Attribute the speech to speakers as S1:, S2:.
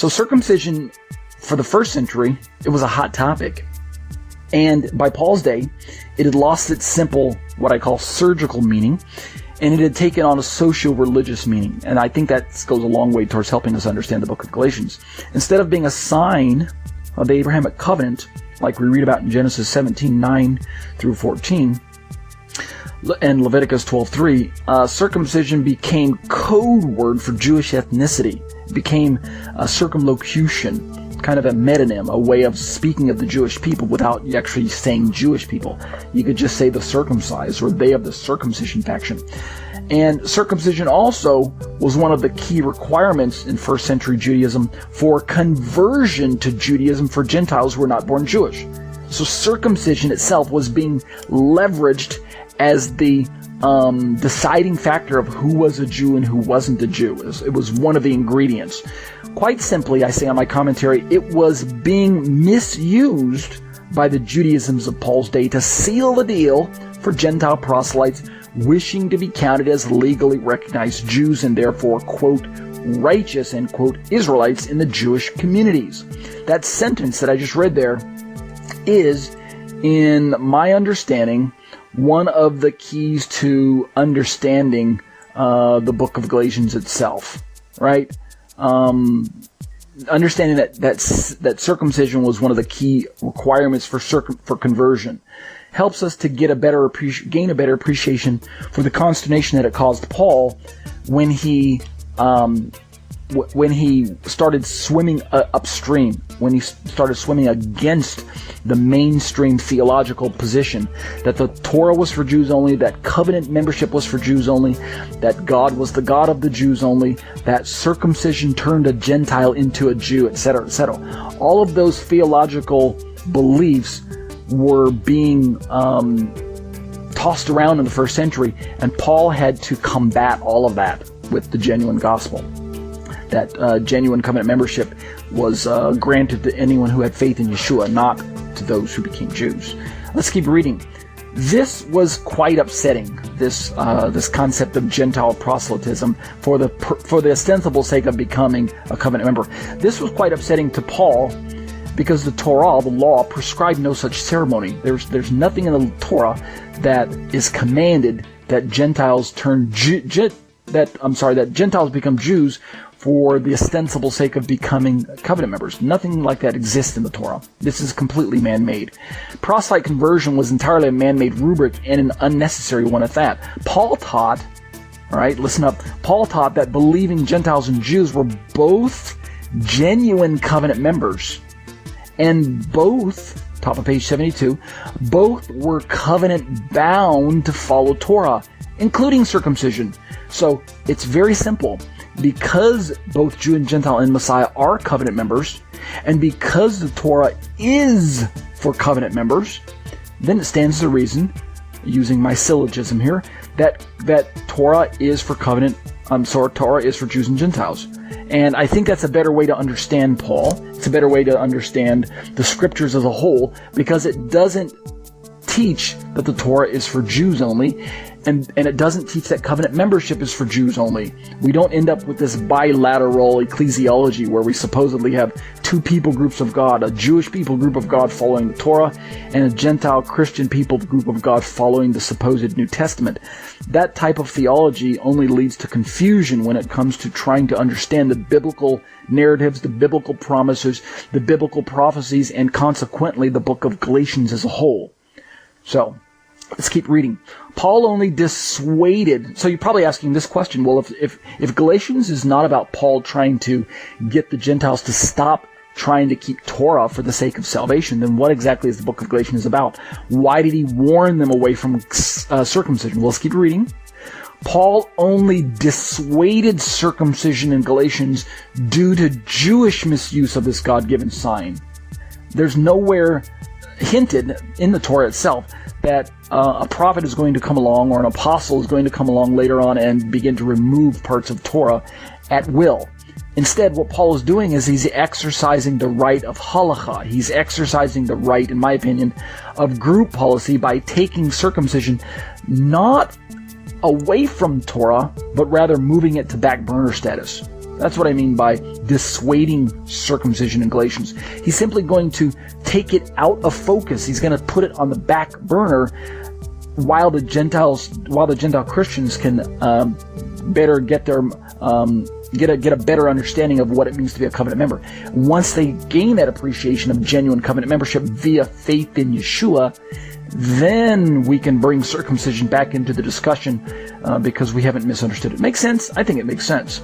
S1: So circumcision, for the first century, it was a hot topic. And by Paul's day, it had lost its simple, what I call surgical meaning, and it had taken on a socio-religious meaning. And I think that goes a long way towards helping us understand the book of Galatians. Instead of being a sign of the Abrahamic covenant, like we read about in Genesis 17:9 through 14, and Leviticus 12:3, circumcision became code word for Jewish ethnicity. It became a circumlocution, kind of a metonym, a way of speaking of the Jewish people without actually saying Jewish people. You could just say the circumcised, or they of the circumcision faction. And circumcision also was one of the key requirements in first century Judaism for conversion to Judaism for Gentiles who were not born Jewish. So circumcision itself was being leveraged as the deciding factor of who was a Jew and who wasn't a Jew. It was one of the ingredients. Quite simply, I say on my commentary, it was being misused by the Judaisms of Paul's day to seal the deal for Gentile proselytes wishing to be counted as legally recognized Jews and therefore, quote, righteous, end quote, Israelites in the Jewish communities. That sentence that I just read there is, in my understanding, one of the keys to understanding the book of Galatians itself, right? Understanding that circumcision was one of the key requirements for conversion helps us to gain a better appreciation for the consternation that it caused Paul when he started swimming upstream, when he started swimming against the mainstream theological position that the Torah was for Jews only, that covenant membership was for Jews only, that God was the God of the Jews only, that circumcision turned a Gentile into a Jew, etc., etc. All of those theological beliefs were being tossed around in the first century, and Paul had to combat all of that with the genuine gospel. That genuine covenant membership was granted to anyone who had faith in Yeshua, not to those who became Jews. Let's keep reading. This was quite upsetting, this concept of Gentile proselytism for the ostensible sake of becoming a covenant member. This was quite upsetting to Paul because the Torah, the law, prescribed no such ceremony. There's nothing in the Torah that is commanded that Gentiles that Gentiles become Jews for the ostensible sake of becoming covenant members. Nothing like that exists in the Torah. This is completely man-made. Proselyte conversion was entirely a man-made rubric and an unnecessary one at that. Paul taught, all right, listen up, Paul taught that believing Gentiles and Jews were both genuine covenant members, and both, top of page 72, both were covenant bound to follow Torah, including circumcision. So it's very simple. Because both Jew and Gentile in Messiah are covenant members, and because the Torah is for covenant members, then it stands to reason, using my syllogism here, that Torah is for Torah is for Jews and Gentiles. And I think that's a better way to understand Paul. It's a better way to understand the scriptures as a whole, because it doesn't teach that the Torah is for Jews only, and it doesn't teach that covenant membership is for Jews only. We don't end up with this bilateral ecclesiology where we supposedly have two people groups of God, a Jewish people group of God following the Torah, and a Gentile Christian people group of God following the supposed New Testament. That type of theology only leads to confusion when it comes to trying to understand the biblical narratives, the biblical promises, the biblical prophecies, and consequently the book of Galatians as a whole. So, let's keep reading. Paul only dissuaded. So you're probably asking this question, well, if Galatians is not about Paul trying to get the Gentiles to stop trying to keep Torah for the sake of salvation, then what exactly is the book of Galatians about? Why did he warn them away from circumcision? Well, let's keep reading. Paul only dissuaded circumcision in Galatians due to Jewish misuse of this God-given sign. There's nowhere hinted in the Torah itself that a prophet is going to come along or an apostle is going to come along later on and begin to remove parts of Torah at will. Instead, what Paul is doing is he's exercising the right of halakha. He's exercising the right, in my opinion, of group policy by taking circumcision not away from Torah, but rather moving it to back burner status. That's what I mean by dissuading circumcision in Galatians. He's simply going to take it out of focus. He's going to put it on the back burner while the Gentile Christians can better get their get a better understanding of what it means to be a covenant member. Once they gain that appreciation of genuine covenant membership via faith in Yeshua, then we can bring circumcision back into the discussion because we haven't misunderstood it. Makes sense? I think it makes sense.